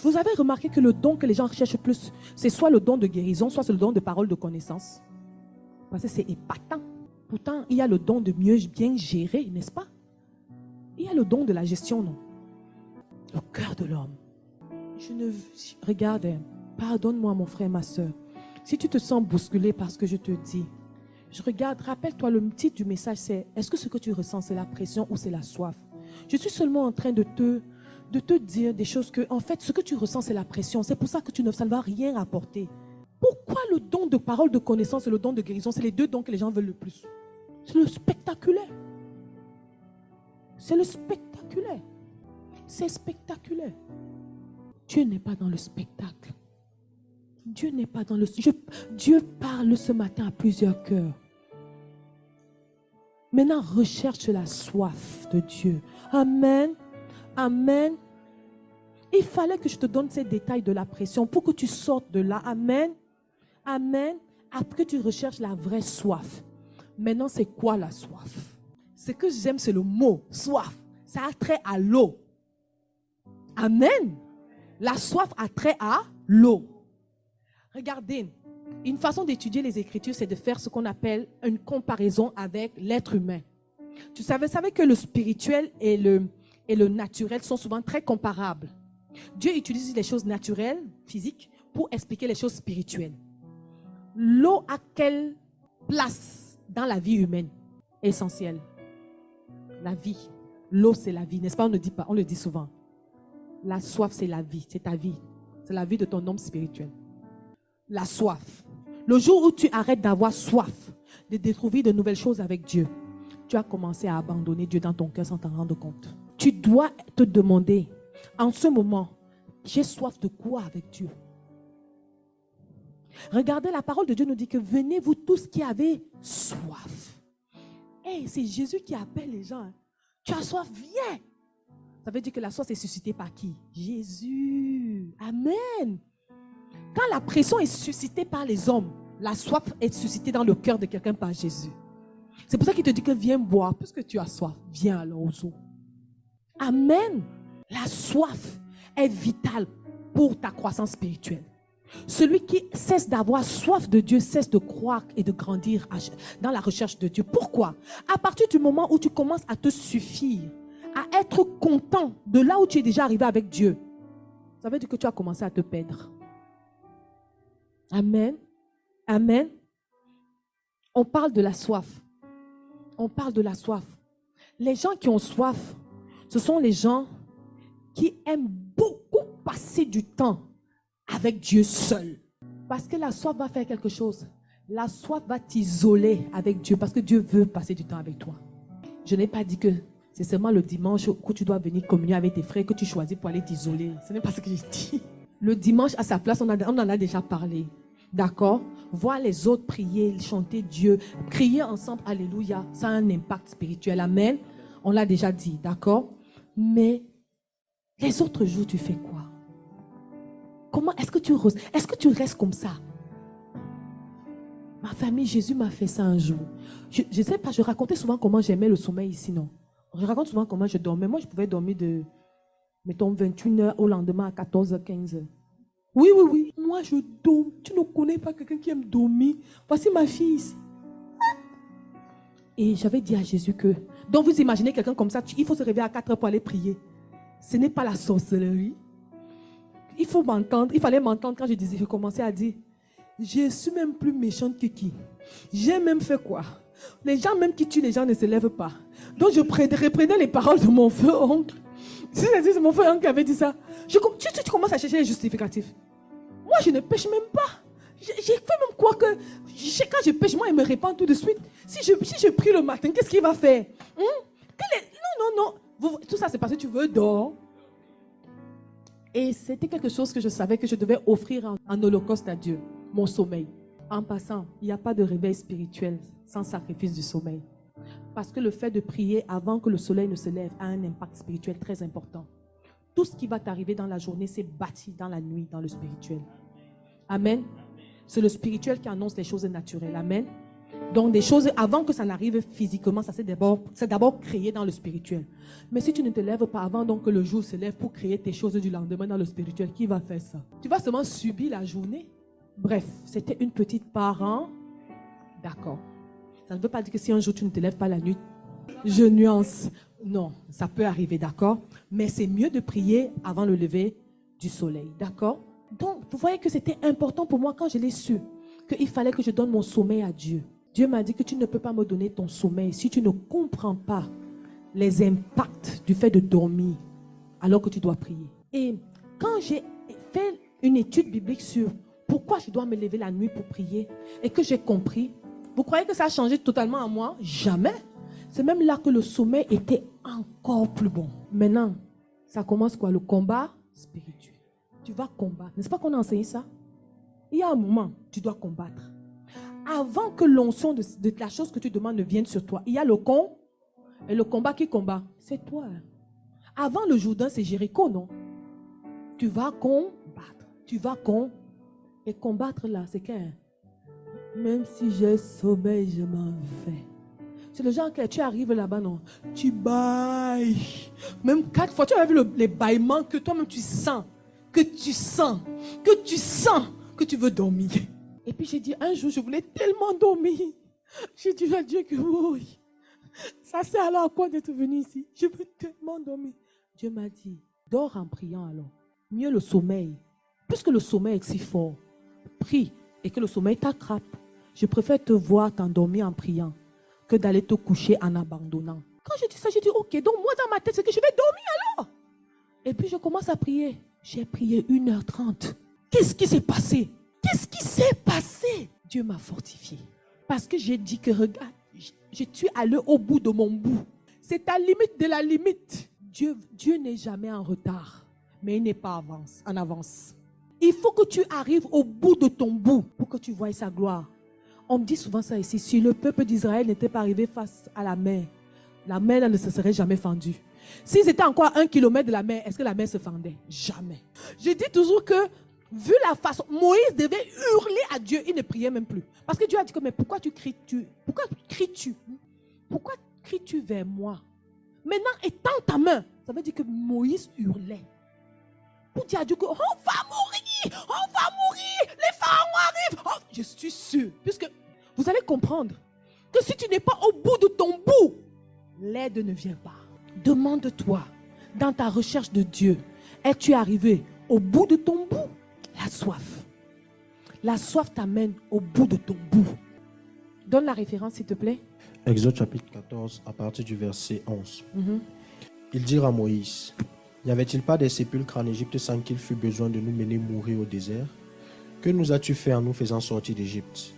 Vous avez remarqué que le don que les gens recherchent le plus, c'est soit le don de guérison, soit c'est le don de parole de connaissance. Parce que c'est épatant. Pourtant, il y a le don de mieux bien gérer, n'est-ce pas? Il y a le don de la gestion, non? Le cœur de l'homme. Regarde, pardonne-moi mon frère, ma soeur. Si tu te sens bousculé par ce que je te dis, je regarde, rappelle-toi, le titre du message c'est: est-ce que ce que tu ressens c'est la pression ou c'est la soif? Je suis seulement en train de te dire des choses que, en fait, ce que tu ressens c'est la pression. C'est pour ça que ça ne va rien apporter. Pourquoi le don de parole, de connaissance et le don de guérison, c'est les deux dons que les gens veulent le plus? C'est le spectaculaire. C'est le spectaculaire. C'est spectaculaire. Dieu n'est pas dans le spectacle. Dieu n'est pas dans le... Dieu parle ce matin à plusieurs cœurs. Maintenant, recherche la soif de Dieu. Amen. Amen. Il fallait que je te donne ces détails de la pression pour que tu sortes de là. Amen. Amen. Après, tu recherches la vraie soif. Maintenant, c'est quoi la soif? Ce que j'aime, c'est le mot soif. Ça a trait à l'eau. Amen. La soif a trait à l'eau. Regardez, une façon d'étudier les Écritures, c'est de faire ce qu'on appelle une comparaison avec l'être humain. Tu savais que le spirituel et le naturel sont souvent très comparables. Dieu utilise les choses naturelles, physiques, pour expliquer les choses spirituelles. L'eau a quelle place dans la vie humaine? Essentielle. La vie. L'eau, c'est la vie, n'est-ce pas? On ne dit pas, on le dit souvent. La soif, c'est la vie, c'est ta vie. C'est la vie de ton homme spirituel. La soif. Le jour où tu arrêtes d'avoir soif, de découvrir de nouvelles choses avec Dieu, tu as commencé à abandonner Dieu dans ton cœur sans t'en rendre compte. Tu dois te demander, en ce moment, j'ai soif de quoi avec Dieu? Regardez, la parole de Dieu nous dit que venez vous tous qui avez soif. Hey, c'est Jésus qui appelle les gens. Tu as soif, viens. Ça veut dire que la soif est suscitée par qui? Jésus. Amen. Quand la pression est suscitée par les hommes, la soif est suscitée dans le cœur de quelqu'un par Jésus. C'est pour ça qu'il te dit que viens boire. Puisque tu as soif, viens alors aux eaux. Amen. La soif est vitale pour ta croissance spirituelle. Celui qui cesse d'avoir soif de Dieu cesse de croire et de grandir dans la recherche de Dieu. Pourquoi? À partir du moment où tu commences à te suffire, à être content de là où tu es déjà arrivé avec Dieu, ça veut dire que tu as commencé à te perdre. Amen. Amen. On parle de la soif. On parle de la soif. Les gens qui ont soif, ce sont les gens qui aiment beaucoup passer du temps avec Dieu seul. Parce que la soif va faire quelque chose. La soif va t'isoler avec Dieu parce que Dieu veut passer du temps avec toi. Je n'ai pas dit que c'est seulement le dimanche où tu dois venir communier avec tes frères que tu choisis pour aller t'isoler. Ce n'est pas ce que j'ai dit. Le dimanche à sa place, on en a déjà parlé. D'accord? Voir les autres prier, chanter Dieu, crier ensemble, alléluia, ça a un impact spirituel. Amen. On l'a déjà dit, d'accord? Mais les autres jours, tu fais quoi? Comment est-ce que tu restes comme ça? Ma famille, Jésus m'a fait ça un jour. Je ne sais pas, je racontais souvent comment j'aimais le sommeil ici, non? Je raconte souvent comment je dormais. Moi, je pouvais dormir de, mettons, 21h au lendemain à 14h, 15h. Oui. Moi, je dors. Tu ne connais pas quelqu'un qui aime dormir. Voici ma fille ici. Et j'avais dit à Jésus que... Donc, vous imaginez quelqu'un comme ça, il faut se réveiller à 4h pour aller prier. Ce n'est pas la sorcellerie. Il fallait m'entendre quand je commençais à dire, je suis même plus méchante que qui. J'ai même fait quoi? Les gens même qui tuent les gens ne se lèvent pas. Donc je reprenais les paroles de mon feu oncle. C'est mon frère oncle qui avait dit ça. Tu commences à chercher les justificatifs. Moi je ne pêche même pas. J'ai fait même quoi que quand je pêche, moi il me répand tout de suite. Si je prie le matin, qu'est-ce qu'il va faire? Non. Tout ça c'est parce que tu veux dormir. Et c'était quelque chose que je savais que je devais offrir en holocauste à Dieu, mon sommeil. En passant, il n'y a pas de réveil spirituel sans sacrifice du sommeil. Parce que le fait de prier avant que le soleil ne se lève a un impact spirituel très important. Tout ce qui va t'arriver dans la journée, c'est bâti dans la nuit, dans le spirituel. Amen. C'est le spirituel qui annonce les choses naturelles. Amen. Donc des choses, avant que ça n'arrive physiquement, ça c'est d'abord créé dans le spirituel. Mais si tu ne te lèves pas avant donc que le jour se lève pour créer tes choses du lendemain dans le spirituel, qui va faire ça? Tu vas seulement subir la journée. Bref, c'était une petite part en... D'accord. Ça ne veut pas dire que si un jour tu ne te lèves pas la nuit, je nuance. Non, ça peut arriver, d'accord? Mais c'est mieux de prier avant le lever du soleil, d'accord? Donc, vous voyez que c'était important pour moi quand je l'ai su, qu'il fallait que je donne mon sommeil à Dieu. Dieu m'a dit que tu ne peux pas me donner ton sommeil si tu ne comprends pas les impacts du fait de dormir alors que tu dois prier. Et quand j'ai fait une étude biblique sur pourquoi je dois me lever la nuit pour prier et que j'ai compris, vous croyez que ça a changé totalement en moi? Jamais. C'est même là que le sommeil était encore plus bon. Maintenant, ça commence quoi? Le combat spirituel. Tu vas combattre. N'est-ce pas qu'on a enseigné ça? Il y a un moment, tu dois combattre. Avant que l'onction de la chose que tu demandes ne vienne sur toi, il y a le combat. Et le combat qui combat, c'est toi. Avant le Jourdain, c'est Jéricho, non? Tu vas combattre. Tu vas combattre. Et combattre là, c'est qu'un. Même si j'ai sommeil, je m'en vais. C'est le genre que tu arrives là-bas, non? Tu bailles. Même 4 fois, tu as vu les bâillements que toi-même tu sens. Que tu veux dormir. Et puis j'ai dit, un jour, je voulais tellement dormir. J'ai dit à Dieu que oui. Ça sert alors à quoi d'être venu ici? Je veux tellement dormir. Dieu m'a dit, dors en priant alors. Mieux le sommeil. Puisque le sommeil est si fort, prie et que le sommeil t'attrape. Je préfère te voir t'endormir en priant que d'aller te coucher en abandonnant. Quand j'ai dit ça, j'ai dit, ok, donc moi dans ma tête, c'est que je vais dormir alors. Et puis je commence à prier. J'ai prié 1h30. Qu'est-ce qui s'est passé? Qu'est-ce qui s'est passé? Dieu m'a fortifié. Parce que j'ai dit que regarde, je suis allé au bout de mon bout. C'est à la limite de la limite. Dieu n'est jamais en retard, mais il n'est pas en avance. Il faut que tu arrives au bout de ton bout pour que tu voies sa gloire. On me dit souvent ça ici. Si le peuple d'Israël n'était pas arrivé face à la mer ne se serait jamais fendue. S'ils étaient encore à 1 kilomètre de la mer, est-ce que la mer se fendait? Jamais. Je dis toujours que, vu la façon, Moïse devait hurler à Dieu. Il ne priait même plus. Parce que Dieu a dit que, mais pourquoi tu cries-tu? Pourquoi cries-tu? Pourquoi cries-tu vers moi? Maintenant, étends ta main. Ça veut dire que Moïse hurlait. Pour dire à Dieu que, on va mourir! On va mourir! Les pharaons arrivent! Oh, je suis sûr. Puisque vous allez comprendre que si tu n'es pas au bout de ton bout, l'aide ne vient pas. Demande-toi, dans ta recherche de Dieu, es-tu arrivé au bout de ton bout? La soif. La soif t'amène au bout de ton bout. Donne la référence, s'il te plaît. Exode chapitre 14, à partir du verset 11. Ils dirent à Moïse, n'y avait-il pas des sépulcres en Égypte sans qu'il fût besoin de nous mener mourir au désert? Que nous as-tu fait en nous faisant sortir d'Égypte?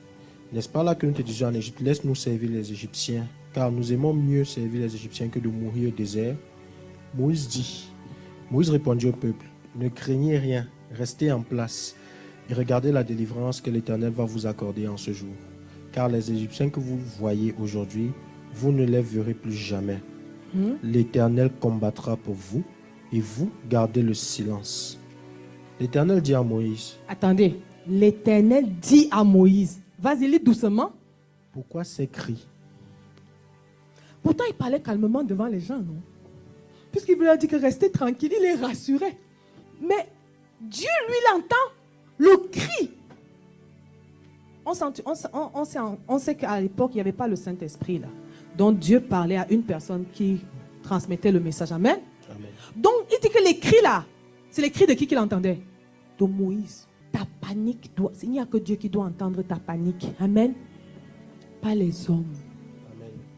N'est-ce pas là que nous te disions en Égypte, laisse-nous servir les Égyptiens, car nous aimons mieux servir les Égyptiens que de mourir au désert? Moïse répondit au peuple, ne craignez rien, restez en place et regardez la délivrance que l'Éternel va vous accorder en ce jour. Car les Égyptiens que vous voyez aujourd'hui, vous ne les verrez plus jamais. L'Éternel combattra pour vous et vous gardez le silence. L'Éternel dit à Moïse. Attendez, l'Éternel dit à Moïse. Vas-y, lis doucement. Pourquoi ces cris? Pourtant, il parlait calmement devant les gens, non? Puisqu'il voulait dire que restez tranquille, il les rassurait. Mais Dieu, lui, il entend le cri. On sait qu'à l'époque, il n'y avait pas le Saint-Esprit là. Donc Dieu parlait à une personne qui transmettait le message. Amen. Amen. Donc il dit que les cris là, c'est les cris de qui qu'il entendait? De Moïse. Ta panique doit... Il n'y a que Dieu qui doit entendre ta panique. Amen. Pas les hommes.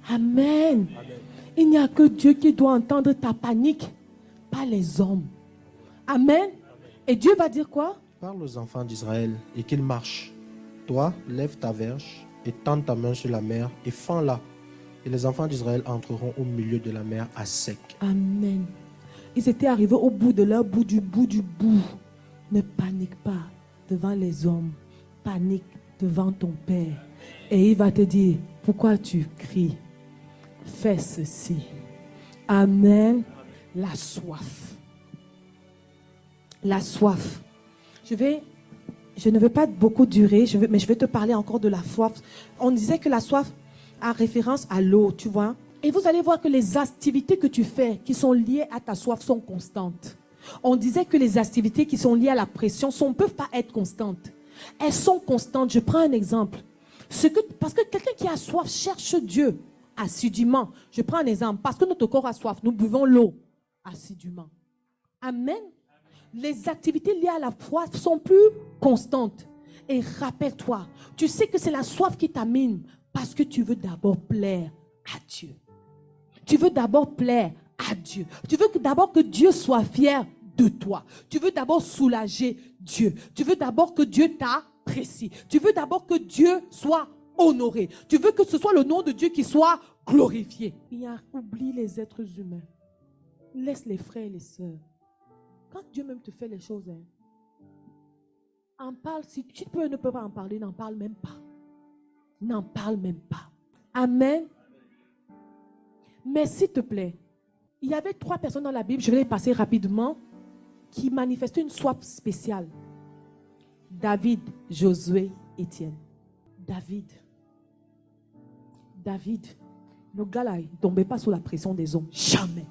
Amen. Amen. Amen. Il n'y a que Dieu qui doit entendre ta panique. Pas les hommes. Amen. Amen. Et Dieu va dire quoi? Parle aux enfants d'Israël et qu'ils marchent. Toi, lève ta verge et tends ta main sur la mer et fends-la. Et les enfants d'Israël entreront au milieu de la mer à sec. Amen. Ils étaient arrivés au bout de leur bout du bout du bout. Ne panique pas devant les hommes. Panique devant ton Père. Et il va te dire, pourquoi tu cries? Fais ceci. Amen. La soif. La soif. Je ne vais pas beaucoup durer, mais je vais te parler encore de la soif. On disait que la soif a référence à l'eau, tu vois. Et vous allez voir que les activités que tu fais qui sont liées à ta soif sont constantes. On disait que les activités qui sont liées à la pression ne peuvent pas être constantes. Elles sont constantes. Je prends un exemple. Parce que quelqu'un qui a soif cherche Dieu assidûment. Je prends un exemple. Parce que notre corps a soif, nous buvons l'eau assidûment. Amen. Les activités liées à la foi sont plus constantes. Et rappelle-toi, tu sais que c'est la soif qui t'amène parce que tu veux d'abord plaire à Dieu. Tu veux d'abord plaire à Dieu. Tu veux d'abord que Dieu soit fier de toi. Tu veux d'abord soulager Dieu. Tu veux d'abord que Dieu t'apprécie. Tu veux d'abord que Dieu soit honoré. Tu veux que ce soit le nom de Dieu qui soit glorifié. Oublie les êtres humains. Laisse les frères et les sœurs. Quand Dieu même te fait les choses, en parle. Si tu ne peux pas en parler, n'en parle même pas. N'en parle même pas. Amen. Mais s'il te plaît, il y avait 3 personnes dans la Bible, je vais les passer rapidement, qui manifestaient une soif spéciale. David, Josué, Étienne. David. Le gars là, il ne tombait pas sous la pression des hommes. Jamais.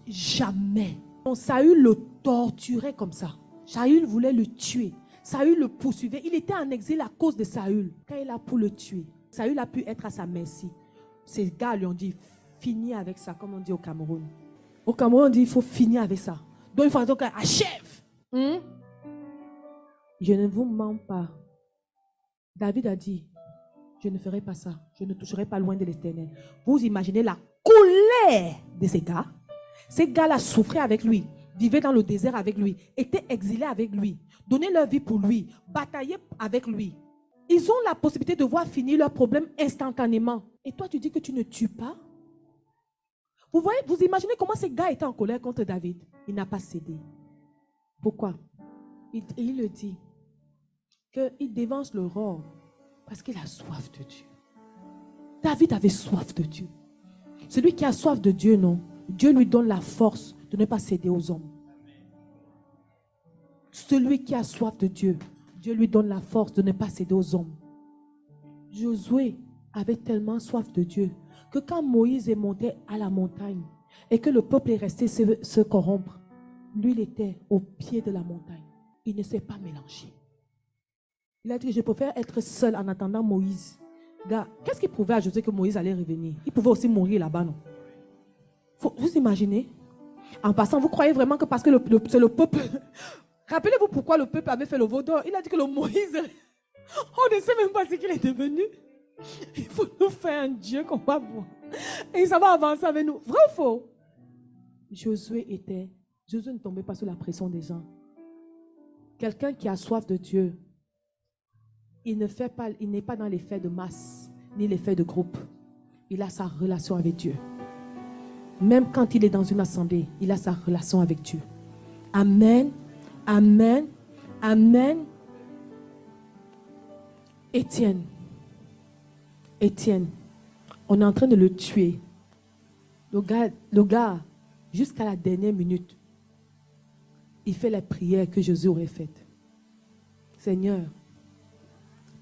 Jamais. Donc, Saül le torturait comme ça. Saül voulait le tuer. Saül le poursuivait. Il était en exil à cause de Saül. Quand il a pu le tuer, Saül a pu être à sa merci. Ces gars lui ont dit, finis avec ça, comme on dit au Cameroun. Au Cameroun, on dit, il faut finir avec ça. Donc, il faut donc achève. Je ne vous mens pas. David a dit, je ne ferai pas ça. Je ne toucherai pas loin de l'Éternel. Vous imaginez la colère de ces gars. Ces gars-là souffraient avec lui, vivaient dans le désert avec lui, étaient exilés avec lui, donnaient leur vie pour lui, bataillaient avec lui. Ils ont la possibilité de voir finir leurs problèmes instantanément. Et toi, tu dis que tu ne tues pas? Vous voyez, vous imaginez comment ces gars étaient en colère contre David? Il n'a pas cédé. Pourquoi? Il le dit, qu'il dévance l'aurore parce qu'il a soif de Dieu. David avait soif de Dieu. Celui qui a soif de Dieu, non, Dieu lui donne la force de ne pas céder aux hommes. Celui qui a soif de Dieu, Dieu lui donne la force de ne pas céder aux hommes. Josué avait tellement soif de Dieu que quand Moïse est monté à la montagne et que le peuple est resté se corrompre, lui, il était au pied de la montagne. Il ne s'est pas mélangé. Il a dit, je préfère être seul en attendant Moïse. Gars, qu'est-ce qui prouvait à Josué que Moïse allait revenir? Il pouvait aussi mourir là-bas, non? Vous imaginez? En passant, vous croyez vraiment que parce que c'est le peuple... Rappelez-vous pourquoi le peuple avait fait le veau d'or. Il a dit que le Moïse, on ne sait même pas ce qu'il est devenu. Il faut nous faire un Dieu qu'on va voir. Et ça va avancer avec nous. Vrai ou faux? Josué ne tombait pas sous la pression des gens. Quelqu'un qui a soif de Dieu, il n'est pas dans les faits de masse, ni les faits de groupe. Il a sa relation avec Dieu. Même quand il est dans une assemblée, il a sa relation avec Dieu. Amen. Amen. Amen. Étienne, on est en train de le tuer. Le gars, jusqu'à la dernière minute, il fait les prières que Jésus aurait faites. Seigneur,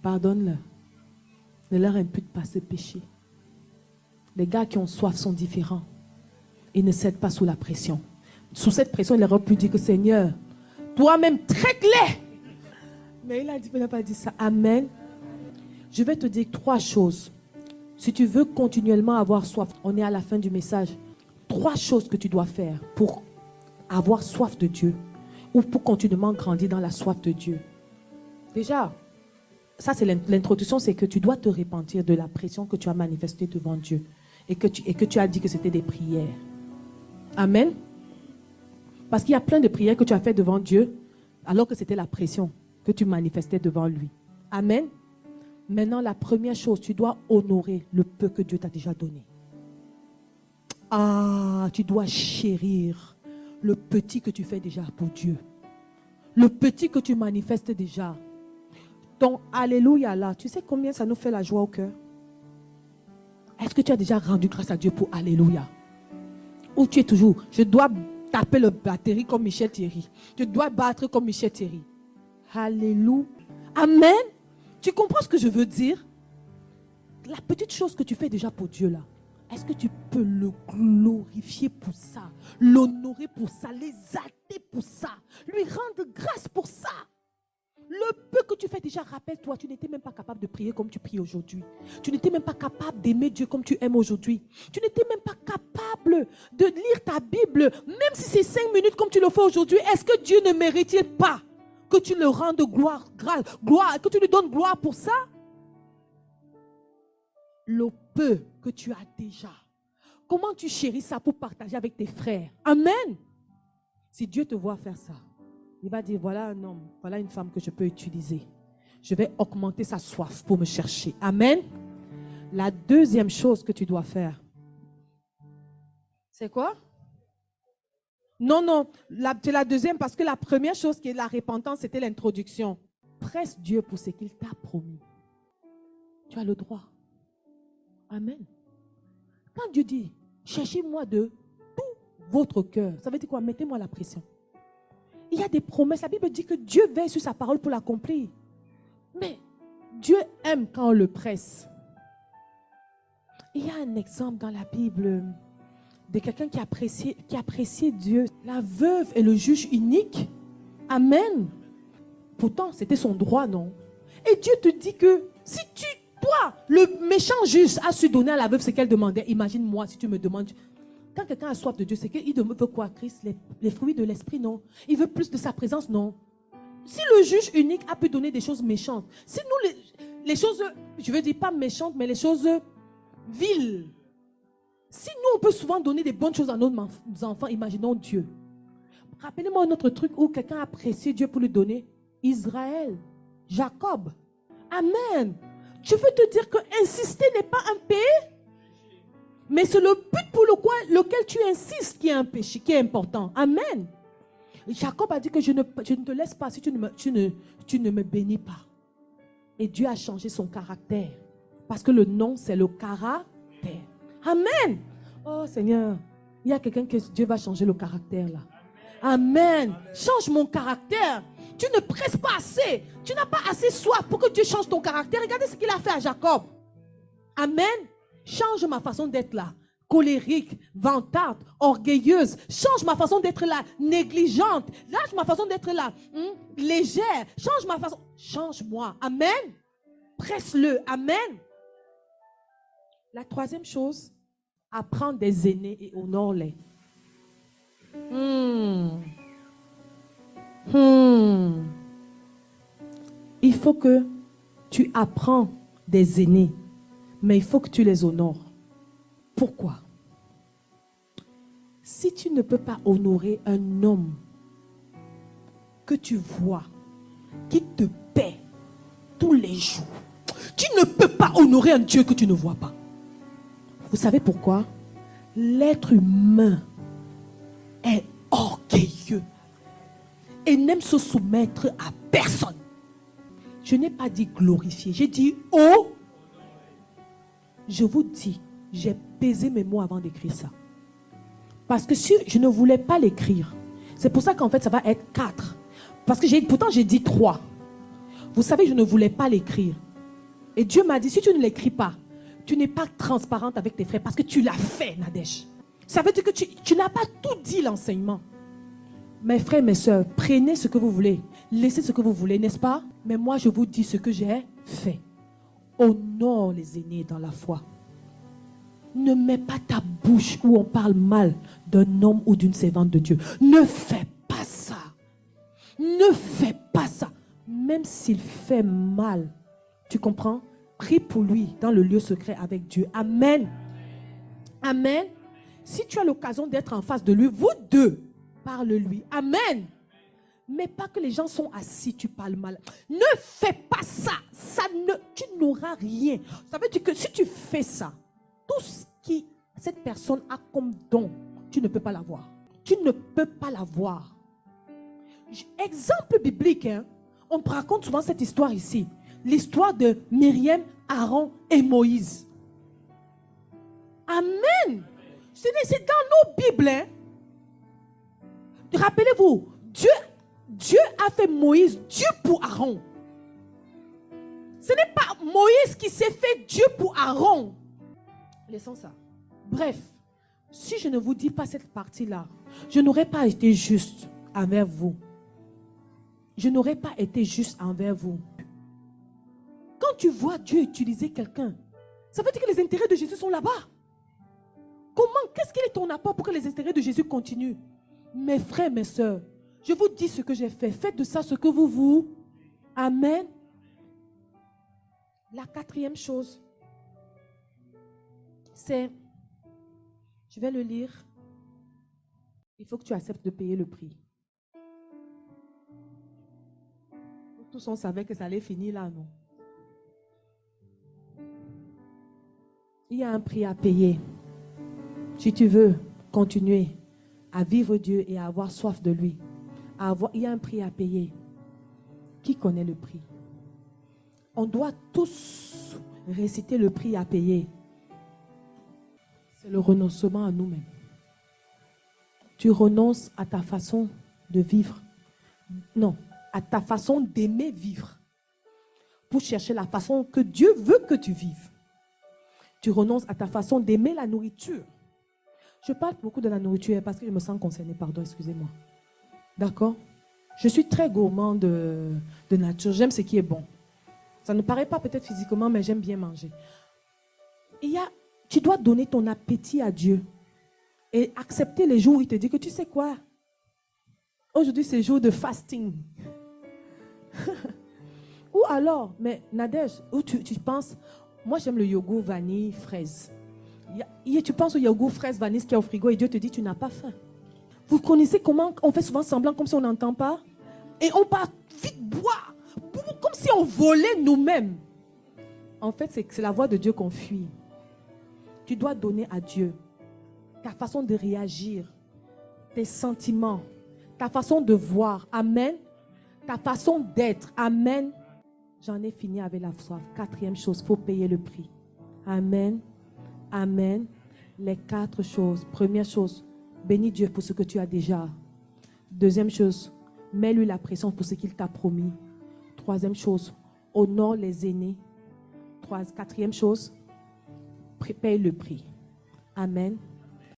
pardonne-leur. Ne leur impute pas ce péché. Les gars qui ont soif sont différents. Ils ne cèdent pas sous la pression. Sous cette pression, il aurait pu dire que Seigneur, toi-même, traite-les. Mais il n'a pas dit ça. Amen. Je vais te dire 3 choses. Si tu veux continuellement avoir soif, on est à la fin du message. 3 choses que tu dois faire pour avoir soif de Dieu ou pour continuellement grandir dans la soif de Dieu. Déjà, ça c'est l'introduction, c'est que tu dois te repentir de la pression que tu as manifestée devant Dieu et que tu as dit que c'était des prières. Amen. Parce qu'il y a plein de prières que tu as fait devant Dieu alors que c'était la pression que tu manifestais devant lui. Amen. Maintenant, la première chose, tu dois honorer le peu que Dieu t'a déjà donné. Tu dois chérir le petit que tu fais déjà pour Dieu. Le petit que tu manifestes déjà. Ton Alléluia là, tu sais combien ça nous fait la joie au cœur? Est-ce que tu as déjà rendu grâce à Dieu pour Alléluia? Ou tu es toujours, je dois taper le batterie comme Michel Thierry. Je dois battre comme Michel Thierry. Alléluia. Amen. Tu comprends ce que je veux dire? La petite chose que tu fais déjà pour Dieu là, est-ce que tu peux le glorifier pour ça, l'honorer pour ça, l'exalter pour ça, lui rendre grâce pour ça, Le peu que tu fais déjà, rappelle-toi, tu n'étais même pas capable de prier comme tu pries aujourd'hui. Tu n'étais même pas capable d'aimer Dieu comme tu aimes aujourd'hui. Tu n'étais même pas capable de lire ta Bible, même si c'est 5 minutes comme tu le fais aujourd'hui. Est-ce que Dieu ne mérite-t-il pas que tu le rendes gloire, que tu lui donnes gloire pour ça? Le peu que tu as déjà. Comment tu chéris ça pour partager avec tes frères? Amen. Si Dieu te voit faire ça, il va dire, voilà un homme, voilà une femme que je peux utiliser. Je vais augmenter sa soif pour me chercher. Amen. La deuxième chose que tu dois faire, c'est quoi? Non, c'est la deuxième parce que la première chose qui est la repentance, c'était l'introduction. Presse Dieu pour ce qu'il t'a promis. Tu as le droit. Amen. Quand Dieu dit, cherchez-moi de tout votre cœur, ça veut dire quoi? Mettez-moi la pression. Il y a des promesses. La Bible dit que Dieu veille sur sa parole pour l'accomplir. Mais Dieu aime quand on le presse. Il y a un exemple dans la Bible de quelqu'un qui appréciait Dieu. La veuve et le juge unique. Amen. Pourtant, c'était son droit, non? Et Dieu te dit que si toi, le méchant juge, a su donner à la veuve ce qu'elle demandait. Imagine-moi si tu me demandes. Quand quelqu'un a soif de Dieu, c'est qu'il veut quoi, Christ? Les fruits de l'esprit, non? Il veut plus de sa présence, non? Si le juge unique a pu donner des choses méchantes, si nous, les choses, je veux dire pas méchantes, mais les choses viles, si nous, on peut souvent donner des bonnes choses à nos enfants, imaginons Dieu. Rappelez-moi un autre truc où quelqu'un a apprécié Dieu pour lui donner. Israël, Jacob. Amen. Je veux te dire que insister n'est pas un péché. Mais c'est le but pour lequel tu insistes qui est un péché, qui est important. Amen. Jacob a dit que je ne te laisse pas si tu ne me bénis pas. Et Dieu a changé son caractère. Parce que le nom, c'est le caractère. Amen. Oh Seigneur, il y a quelqu'un que Dieu va changer le caractère là. Amen. Change mon caractère. Tu ne presses pas assez. Tu n'as pas assez soif pour que Dieu change ton caractère. Regardez ce qu'il a fait à Jacob. Amen. Change ma façon d'être là. Colérique, vantarde, orgueilleuse. Change ma façon d'être là. Négligente. Change ma façon d'être là. Légère. Change ma façon. Change-moi. Amen. Presse-le. Amen. La troisième chose, apprends des aînés et honore-les. Il faut que tu apprends des aînés. Mais il faut que tu les honores. Pourquoi? Si tu ne peux pas honorer un homme que tu vois, qui te paie tous les jours, tu ne peux pas honorer un Dieu que tu ne vois pas. Vous savez pourquoi? L'être humain est orgueilleux et n'aime se soumettre à personne. Je n'ai pas dit glorifier, j'ai dit oh. Je vous dis, j'ai pesé mes mots avant d'écrire ça. Parce que si je ne voulais pas l'écrire, c'est pour ça qu'en fait ça va être 4. Parce que pourtant j'ai dit 3. Vous savez, je ne voulais pas l'écrire. Et Dieu m'a dit, si tu ne l'écris pas, tu n'es pas transparente avec tes frères parce que tu l'as fait, Nadège. Ça veut dire que tu n'as pas tout dit l'enseignement. Mes frères, mes soeurs, prenez ce que vous voulez. Laissez ce que vous voulez, n'est-ce pas? Mais moi, je vous dis ce que j'ai fait. Honore les aînés dans la foi. Ne mets pas ta bouche où on parle mal d'un homme ou d'une servante de Dieu. Ne fais pas ça. Ne fais pas ça. Même s'il fait mal, tu comprends? Prie pour lui dans le lieu secret avec Dieu. Amen. Amen. Si tu as l'occasion d'être en face de lui, vous deux, parle-lui. Amen. Mais pas que les gens sont assis, tu parles mal. Ne fais pas ça. Tu n'auras rien. Ça veut dire que si tu fais ça, tout ce qui cette personne a comme don, tu ne peux pas l'avoir. Tu ne peux pas l'avoir. Exemple biblique, hein? On te raconte souvent cette histoire ici. L'histoire de Myriam, Aaron et Moïse. Amen. C'est dans nos Bibles. Hein? Rappelez-vous, Dieu a fait Moïse Dieu pour Aaron. Ce n'est pas Moïse qui s'est fait Dieu pour Aaron. Laissons ça. Bref, si je ne vous dis pas cette partie-là, je n'aurais pas été juste envers vous. je n'aurais pas été juste envers vous. Quand tu vois Dieu utiliser quelqu'un, ça veut dire que les intérêts de Jésus sont là-bas. Comment, qu'est-ce qu'il est ton apport pour que les intérêts de Jésus continuent? Mes frères, mes sœurs, je vous dis ce que j'ai fait. Faites de ça ce que vous voulez. Amen. La quatrième chose, c'est, je vais le lire, il faut que tu acceptes de payer le prix. Tous on savait que ça allait finir là, non? Il y a un prix à payer. Si tu veux continuer à vivre Dieu et à avoir soif de lui, il y a un prix à payer. Qui connaît le prix? On doit tous réciter le prix à payer. C'est le renoncement à nous-mêmes. Tu renonces à ta façon de vivre. Non, à ta façon d'aimer vivre. Pour chercher la façon que Dieu veut que tu vives. Tu renonces à ta façon d'aimer la nourriture. Je parle beaucoup de la nourriture parce que je me sens concernée. Pardon, excusez-moi. D'accord? Je suis très gourmand de nature. J'aime ce qui est bon. Ça ne paraît pas peut-être physiquement, mais j'aime bien manger. Tu dois donner ton appétit à Dieu. Et accepter les jours où il te dit que tu sais quoi? Aujourd'hui, c'est jour de fasting. Ou alors, mais Nadège, où tu penses, moi j'aime le yogourt vanille fraise. Tu penses au yogourt fraise vanille qui est au frigo et Dieu te dit tu n'as pas faim. Vous connaissez comment on fait souvent semblant comme si on n'entend pas? Et on part vite boire. Comme si on volait nous-mêmes. En fait, c'est la voix de Dieu qu'on fuit. Tu dois donner à Dieu ta façon de réagir, tes sentiments, ta façon de voir. Amen. Ta façon d'être. Amen. J'en ai fini avec la soif. Quatrième chose, il faut payer le prix. Amen. Amen. Les 4 choses. Première chose, bénis Dieu pour ce que tu as déjà. Deuxième chose, mets-lui la pression pour ce qu'il t'a promis. Troisième chose, honore les aînés. Quatrième chose, paye le prix. Amen.